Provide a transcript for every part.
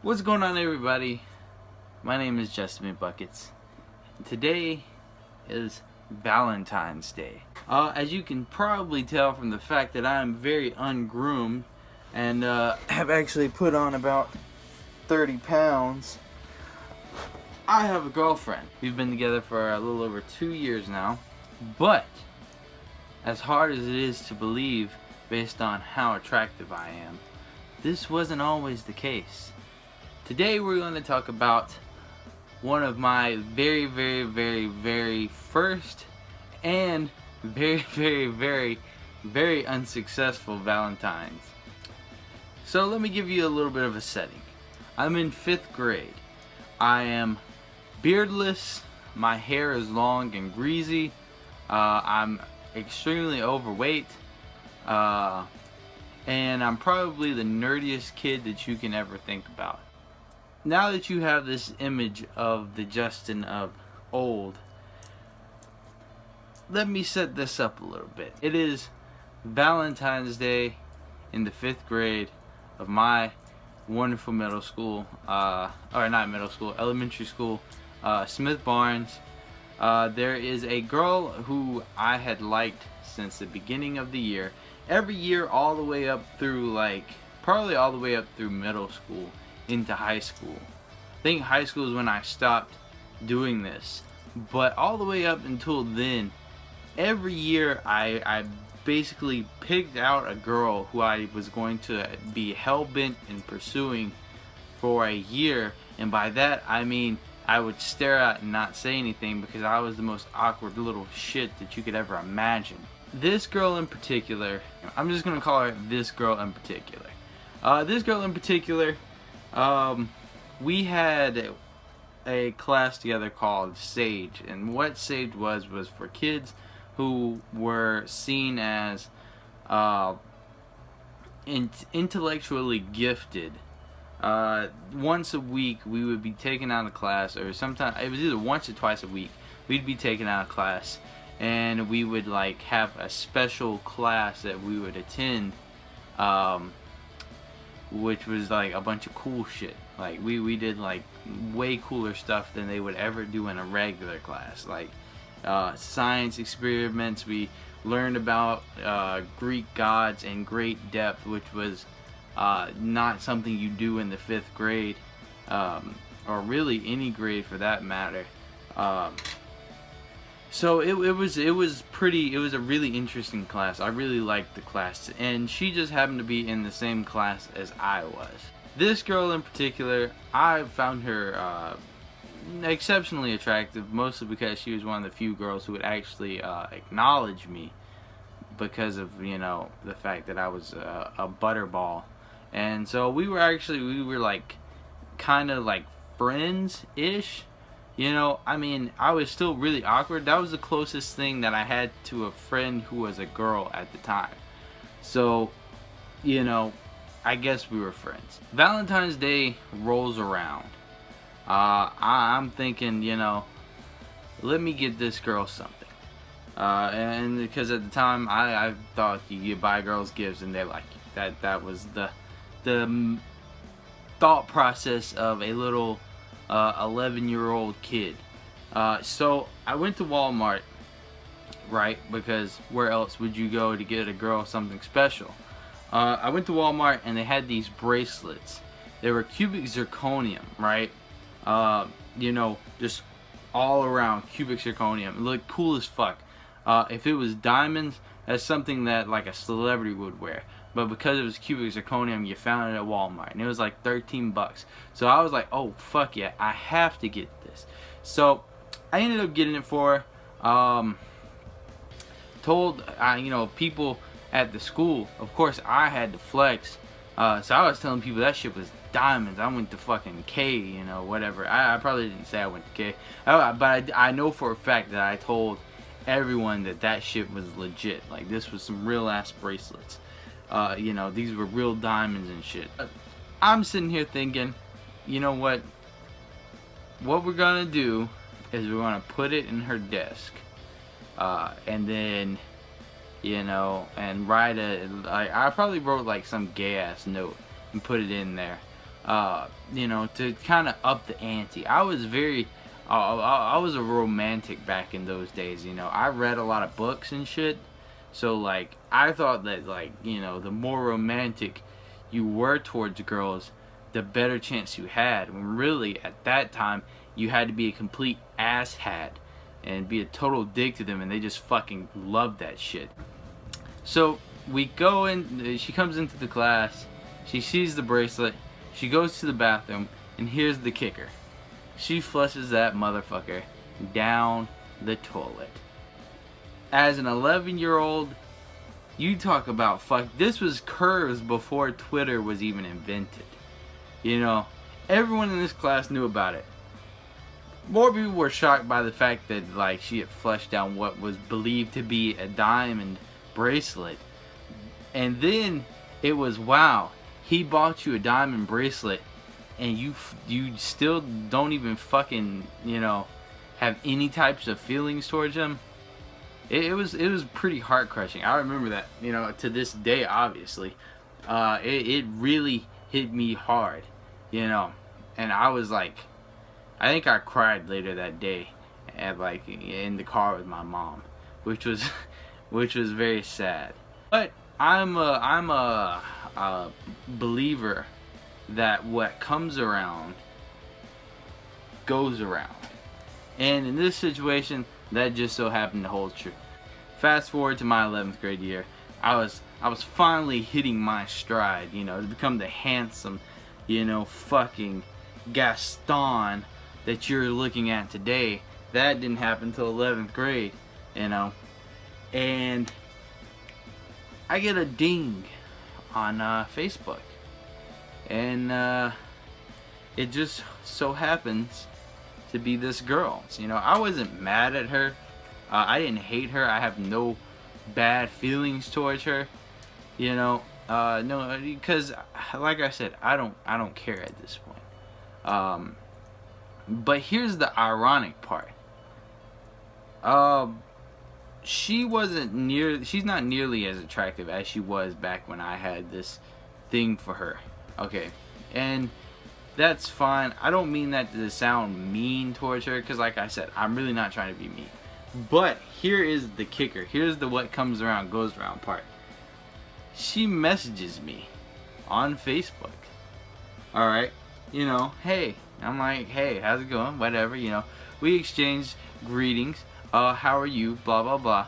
What's going on, everybody? My name is Justin McBuckets. Today is Valentine's Day. As you can probably tell from the fact that I am very ungroomed and have actually put on about 30 pounds, I have a girlfriend. We've been together for a little over 2 years now, but as hard as it is to believe based on how attractive I am, this wasn't always the case. Today we're going to talk about one of my very first and very unsuccessful Valentines. So let me give you a little bit of a setting. I'm in 5th grade. I am beardless, my hair is long and greasy, I'm extremely overweight, and I'm probably the nerdiest kid that you can ever think about. Now that you have this image of the Justin of old, let me set this up a little bit. It is Valentine's Day in the 5th grade of my wonderful middle school, or not middle school, elementary school, Smith Barnes. There is a girl who I had liked since the beginning of the year. Every year all the way up through, probably all the way up through middle school into high school. I think high school is when I stopped doing this, but all the way up until then, every year I basically picked out a girl who I was going to be hell-bent in pursuing for a year, and by that I mean I would stare at and not say anything because I was the most awkward little shit that you could ever imagine. This girl in particular, I'm just gonna call her this girl in particular. We had a class together called Sage, and what Sage was for kids who were seen as intellectually gifted. Once a week we would be taken out of class, or sometimes it was either once or twice a week we'd be taken out of class, and we would have a special class that we would attend, which was a bunch of cool shit. We did way cooler stuff than they would ever do in a regular class, science experiments. We learned about Greek gods in great depth, which was not something you do in the 5th grade, or really any grade for that matter. So it was a really interesting class. I really liked the class, and she just happened to be in the same class as I was. This girl in particular, I found her exceptionally attractive, mostly because she was one of the few girls who would actually acknowledge me because of, the fact that I was a butterball. And so we were kind of friends-ish. I was still really awkward. That was the closest thing that I had to a friend who was a girl at the time. So, I guess we were friends. Valentine's Day rolls around. I'm thinking, let me get this girl something. And because at the time I thought you buy girls gifts and they like you. That was the thought process of a little 11-year-old kid. So I went to Walmart, right? Because where else would you go to get a girl something special? I went to Walmart and they had these bracelets. They were cubic zirconium, right? Just all around cubic zirconium. It looked cool as fuck. If it was diamonds, that's something that a celebrity would wear. But because it was cubic zirconium, you found it at Walmart, and it was like 13 bucks. So I was like, oh fuck yeah, I have to get this. So I ended up getting it for her. Told people at the school. Of course I had to flex. So I was telling people that shit was diamonds. I went to fucking K, whatever. I probably didn't say I went to K, but I know for a fact that I told everyone that shit was legit. This was some real ass bracelets. These were real diamonds and shit. I'm sitting here thinking, you know what? What we're gonna do is we're gonna put it in her desk, and then you know, and write a, I probably wrote like some gay ass note and put it in there. you know, to kind of up the ante. I was very, I was a romantic back in those days. You know, I read a lot of books and shit. So like, I thought that like, you know, the more romantic you were towards girls, the better chance you had. When really at that time, you had to be a complete asshat and be a total dick to them, and they just fucking loved that shit. So we go in. She comes into the class. She sees the bracelet. She goes to the bathroom, and here's the kicker. She flushes that motherfucker down the toilet. As an 11-year-old, you talk about fuck. This was curves before Twitter was even invented. You know, everyone in this class knew about it. More people were shocked by the fact that like she had flushed down what was believed to be a diamond bracelet. And then it was, wow, he bought you a diamond bracelet and you still don't even fucking, you know, have any types of feelings towards him. It was pretty heart crushing. I remember that, you know, to this day, obviously. It really hit me hard, you know. And I was like, I think I cried later that day, at like in the car with my mom, which was very sad. But I'm a believer that what comes around goes around, and in this situation, that just so happened to hold true. Fast forward to my 11th grade year, I was finally hitting my stride, you know, to become the handsome, you know, fucking Gaston that you're looking at today. That didn't happen until 11th grade, you know. And I get a ding on Facebook, and it just so happens to be this girl. You know, I wasn't mad at her. I didn't hate her. I have no bad feelings towards her. You know, no, because like I said, I don't care at this point. But here's the ironic part. She's not nearly as attractive as she was back when I had this thing for her. Okay, and that's fine. I don't mean that to sound mean towards her, because like I said, I'm really not trying to be mean. But here is the kicker. Here's the what comes around goes around part. She messages me on Facebook. Alright, you know, hey. I'm like, hey, how's it going? Whatever, you know. We exchange greetings. How are you? Blah, blah, blah.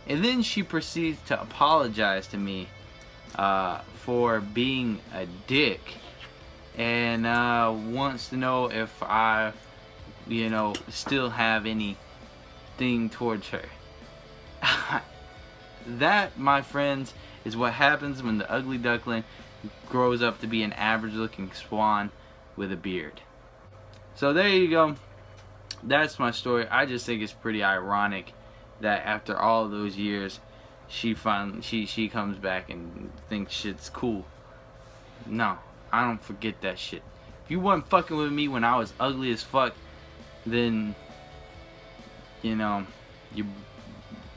And then she proceeds to apologize to me for being a dick. And wants to know if I, you know, still have anything towards her. That, my friends, is what happens when the ugly duckling grows up to be an average looking swan with a beard. So there you go. That's my story. I just think it's pretty ironic that after all those years, she comes back and thinks shit's cool. No, I don't forget that shit. If you weren't fucking with me when I was ugly as fuck, then, you know, you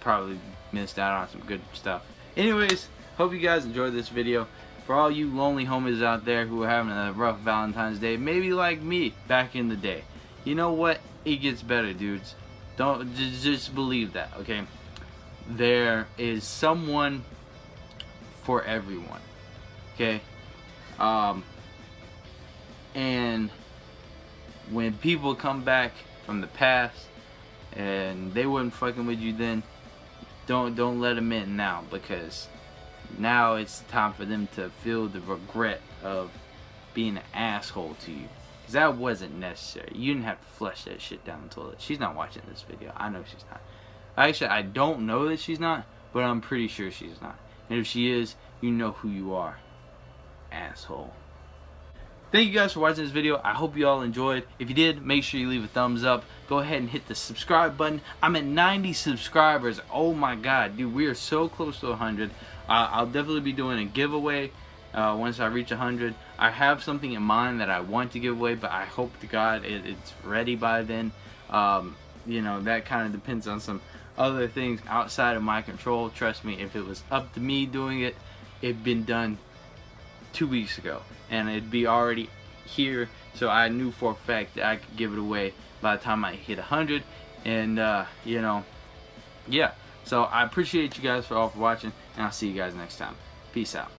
probably missed out on some good stuff. Anyways, hope you guys enjoyed this video. For all you lonely homies out there who are having a rough Valentine's Day, maybe like me back in the day, you know what? It gets better, dudes. Don't just believe that, okay? There is someone for everyone, okay? And when people come back from the past and they weren't fucking with you then, don't let them in now, because now it's time for them to feel the regret of being an asshole to you. Because that wasn't necessary. You didn't have to flush that shit down the toilet. She's not watching this video. I know she's not. Actually, I don't know that she's not, but I'm pretty sure she's not. And if she is, you know who you are. Asshole. Thank you guys for watching this video. I hope you all enjoyed. If you did, make sure you leave a thumbs up. Go ahead and hit the subscribe button. I'm at 90 subscribers. Oh my god, dude, we are so close to 100. I'll definitely be doing a giveaway once I reach 100. I have something in mind that I want to give away, but I hope to God it's ready by then. You know, that kind of depends on some other things outside of my control. Trust me, if it was up to me doing it, it'd been done 2 weeks ago, and it'd be already here, so I knew for a fact that I could give it away by the time I hit 100. And you know, yeah. So I appreciate you guys for watching, and I'll see you guys next time. Peace out.